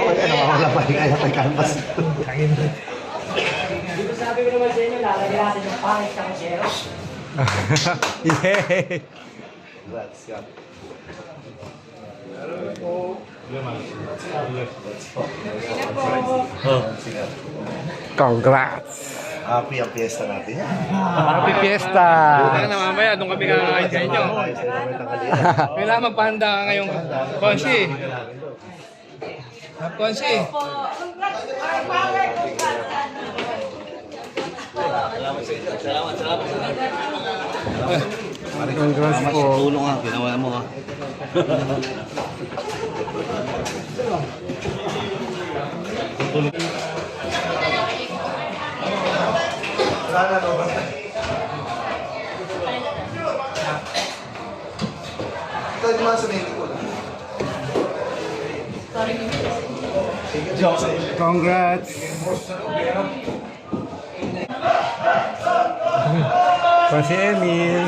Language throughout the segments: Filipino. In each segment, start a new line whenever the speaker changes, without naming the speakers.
Nawawala pa rin kaya tayo canvas.
Dito sabi ko naman sa inyo, lalagyan natin yung pangit sa kusyero.
Yay!
Congrats, yan.
Congrats!
Happy ang piyesta natin.
Happy Fiesta!
Kaya na mamaya, doon kami kakain sa inyo. Kailangan magpahanda ka ngayong Konsi. Konsi.
Congrats po.
Tulong ha, ginawa mo ha. Sana no ba? Ito naman sa mediko lang.
Congrats! Si Emil.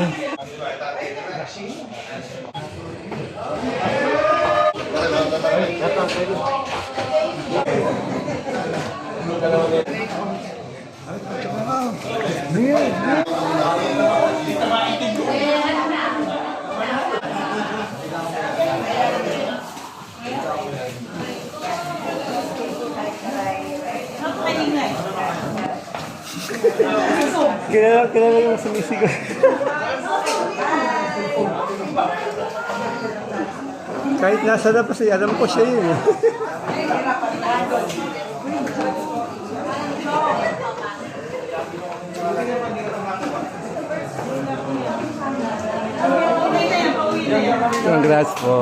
Kilala yung sumisigaw. Kahit nasa na pa siya, alam ko siya yun. Congrats po.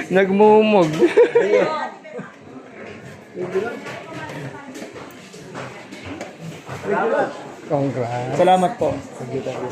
Nagmumog. Congrats.
Salamat po.
Sige tayo.